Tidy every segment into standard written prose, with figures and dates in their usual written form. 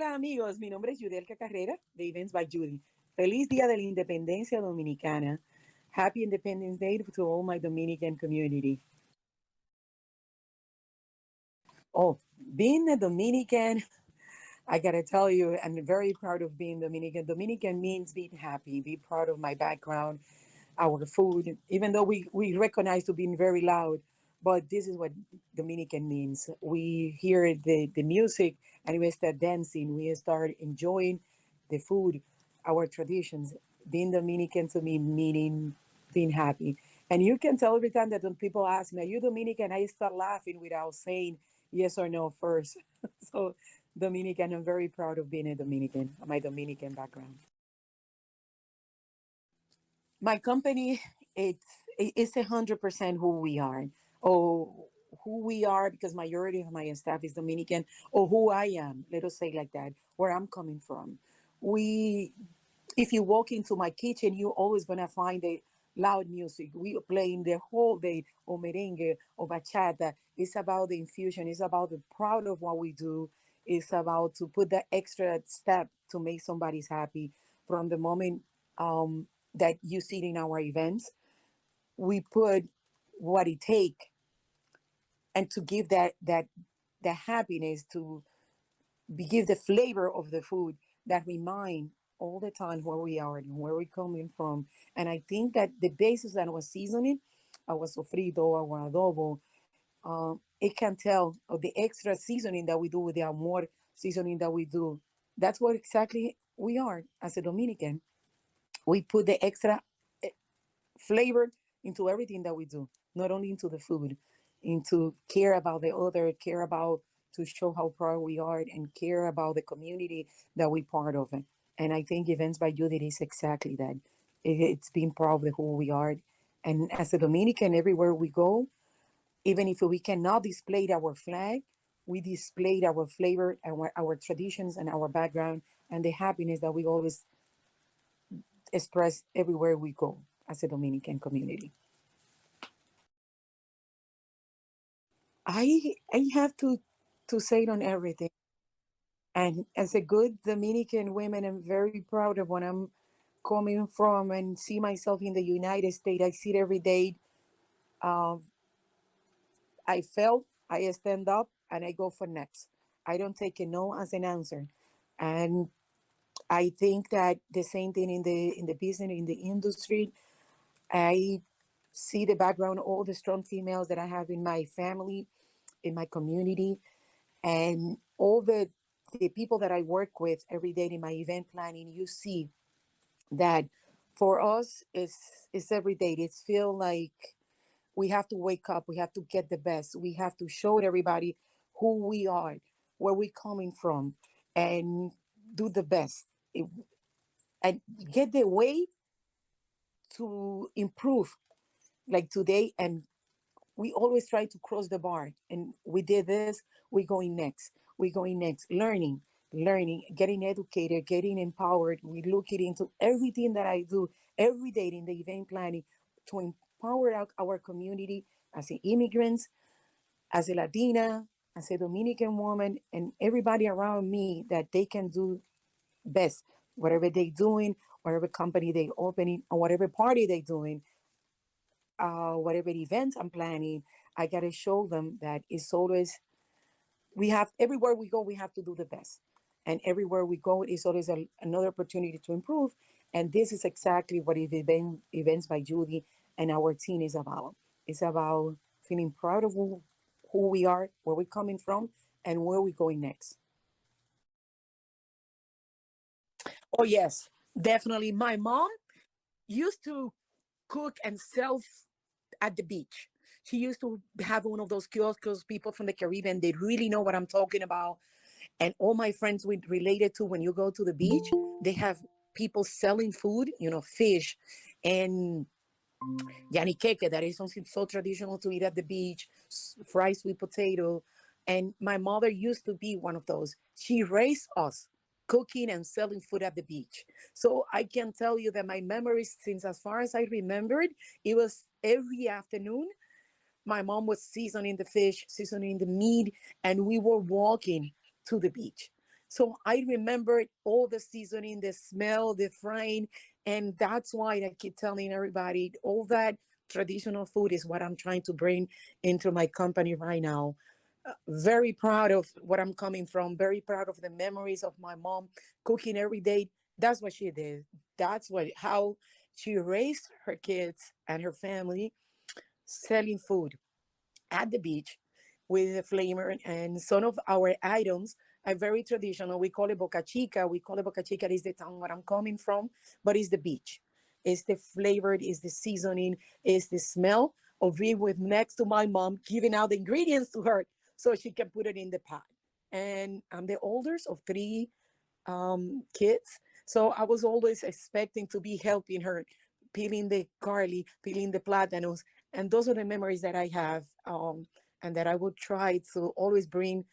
Hola amigos, mi nombre es Yudy Carrera de Events by Yudy. Feliz Día de la Independencia Dominicana. Happy Independence Day to all my Dominican community. Oh, being a Dominican, I gotta tell you, I'm very proud of being Dominican. Dominican means being happy, be proud of my background, our food, even though we recognize to being very loud, but this is what Dominican means. We hear the music and we start dancing, we start enjoying the food, our traditions. Being Dominican to me meaning being happy. And you can tell every time that when people ask me, are you Dominican? I start laughing without saying yes or no first. So Dominican, I'm very proud of being a Dominican, my Dominican background. My company, it's 100% who we are, or who we are because majority of my staff is Dominican, or who I am. Let us say like that, where I'm coming from. We, if you walk into my kitchen, you're always gonna find the loud music. We are playing the whole day, or merengue, or bachata. It's about the infusion. It's about the proud of what we do. It's about to put that extra step to make somebody's happy from the moment that you see it in our events. We put what it take and to give that the happiness to give the flavor of the food that remind all the time where we are and where we're coming from. And I think that the basis that was seasoning, our sofrito, our adobo, it can tell of the extra seasoning that we do with the amor seasoning that we do. That's what exactly we are as a Dominican. We put the extra flavor into everything that we do, not only into the food, into care about the other, care about to show how proud we are and care about the community that we part of it. And I think Events by Judith is exactly that. It's being proud of who we are. And as a Dominican, everywhere we go, even if we cannot display our flag, we displayed our flavor, our traditions, and our background, and the happiness that we always express everywhere we go as a Dominican community. I have to say it on everything. And as a good Dominican woman, I'm very proud of when I'm coming from and see myself in the United States. I see it every day. Um, I felt, I stand up, and I go for next. I don't take a no as an answer. And I think that the same thing in the business, in the industry. I see the background, all the strong females that I have in my family, in my community, and all the people that I work with every day in my event planning. You see that for us is every day. It's feel like we have to wake up, we have to get the best, we have to show everybody who we are, where we're coming from, and do the best. It- and get the way to improve like today. And we always try to cross the bar, and we did this, we're going next, we're going next, learning, getting educated, getting empowered. We look it into everything that I do every day in the event planning to empower our community as immigrants, as a Latina, as a Dominican woman, and everybody around me that they can do best, whatever they doing, whatever company they opening, or whatever party they doing, whatever events I'm planning. I gotta show them that it's always, we have, everywhere we go, we have to do the best. And everywhere we go is always another opportunity to improve. And this is exactly what Events by Judy and our team is about. It's about feeling proud of who we are, where we're coming from, and where we're going next. Oh, yes, definitely. My mom used to cook and sell at the beach. She used to have one of those kiosks, people from the Caribbean, they really know what I'm talking about. And all my friends with related to when you go to the beach, they have people selling food, fish and yaniqueque, that is something so traditional to eat at the beach, fried sweet potato. And my mother used to be one of those. She raised us cooking and selling food at the beach. So I can tell you that my memories, since as far as I remembered, it was every afternoon my mom was seasoning the fish, seasoning the meat, and we were walking to the beach. So I remember all the seasoning, the smell, the frying, and that's why I keep telling everybody all that traditional food is what I'm trying to bring into my company right now. Very proud of what I'm coming from, very proud of the memories of my mom cooking every day. That's what she did. That's what how she raised her kids and her family selling food at the beach with the flavor. And some of our items are very traditional. We call it Boca Chica. We call it Boca Chica is the town where I'm coming from, but it's the beach. It's the flavor, it's the seasoning, it's the smell of it with next to my mom giving out the ingredients to her so she can put it in the pot. And I'm the oldest of three kids. So I was always expecting to be helping her peeling the garlic, peeling the platanos. And those are the memories that I have, and that I would try to always bring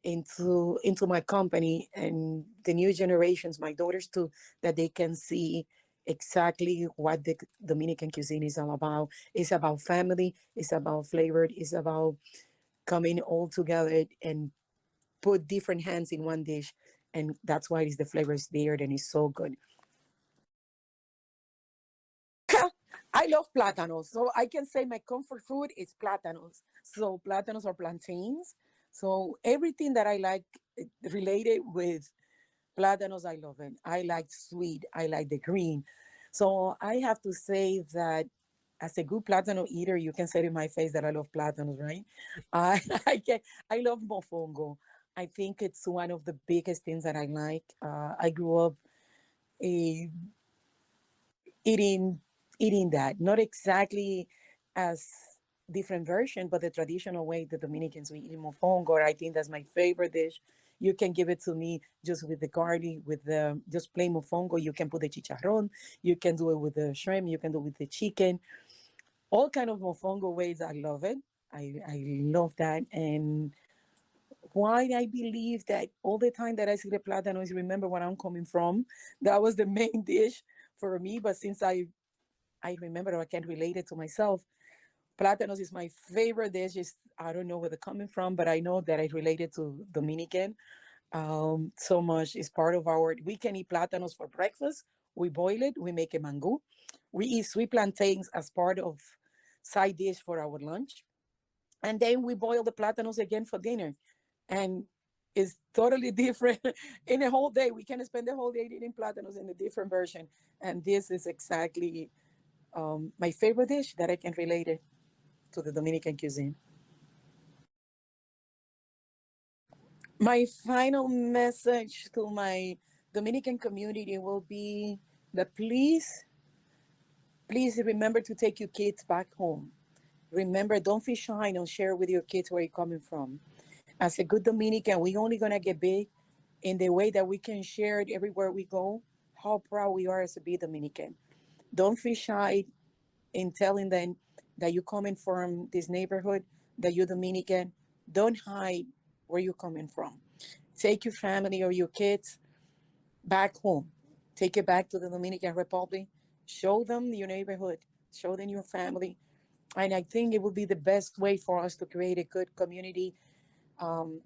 into my company and the new generations, my daughters too, that they can see exactly what the Dominican cuisine is all about. It's about family, it's about flavor, it's about coming all together and put different hands in one dish, and that's why is the flavor is there and it's so good. I love plátanos, so I can say my comfort food is plátanos. So plátanos or plantains. So everything that I like related with plátanos, I love it. I like sweet. I like the green. So I have to say that as a good plátano eater, you can say to my face that I love plátanos, right? I I can, I love mofongo. I think it's one of the biggest things that I like. I grew up eh, eating eating that, not exactly as different version, but the traditional way the Dominicans we eat mofongo. I think that's my favorite dish. You can give it to me just with the garlic, with the just plain mofongo. You can put the chicharrón. You can do it with the shrimp. You can do it with the chicken. All kind of mofongo ways. I love it. I love that. And why I believe that all the time that I see the plátano is remember where I'm coming from. That was the main dish for me. But since I remember I can relate it to myself. Plátanos is my favorite dish. Is I don't know where they're coming from, but I know that I related to Dominican so much. It's part of our. We can eat plátanos for breakfast. We boil it. We make a mango. We eat sweet plantains as part of side dish for our lunch, and then we boil the plátanos again for dinner, and it's totally different in a whole day. We can spend the whole day eating plátanos in a different version, and this is exactly my favorite dish that I can relate it to the Dominican cuisine. My final message to my Dominican community will be that please remember to take your kids back home. Remember, don't feel shy and share with your kids where you're coming from. As a good Dominican, we're only gonna get big in the way that we can share it everywhere we go. How proud we are as a big Dominican. Don't feel shy in telling them that you're coming from this neighborhood, that you're Dominican. Don't hide where you're coming from. Take your family or your kids back home. Take it back to the Dominican Republic. Show them your neighborhood. Show them your family. And I think it would be the best way for us to create a good community, um,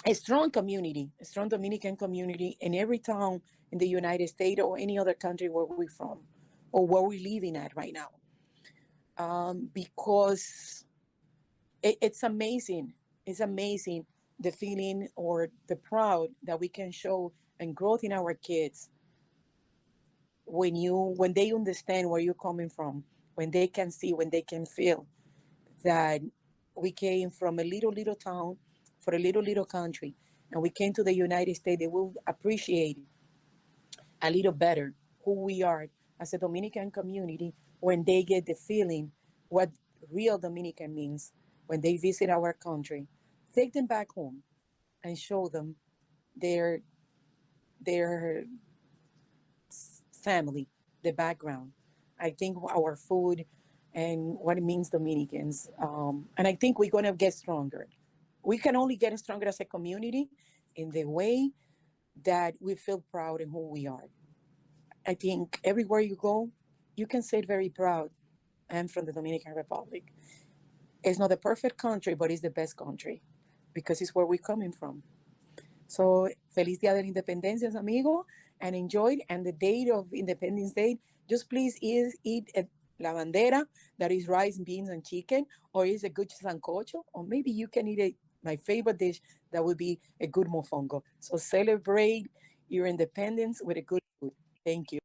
a strong Dominican community in every town in the United States or any other country where we're from or where we're living at right now. Because it's amazing. It's amazing the feeling or the proud that we can show and growth in our kids when they understand where you're coming from, when they can see, when they can feel that we came from a little town for a little country and we came to the United States, they will appreciate a little better who we are as a Dominican community when they get the feeling what real Dominican means when they visit our country. Take them back home and show them their their family, the background. I think our food and what it means Dominicans. And I think we're gonna get stronger. We can only get stronger as a community in the way that we feel proud in who we are. I think everywhere you go, you can say very proud. I'm from the Dominican Republic. It's not the perfect country, but it's the best country because it's where we're coming from. So, Feliz Dia de la Independencia, amigo, and enjoy. And the date of Independence Day, just please eat a la bandera, that is rice, beans, and chicken, or is a good sancocho, or maybe you can eat my favorite dish, that would be a good mofongo. So celebrate your independence with a good food. Thank you.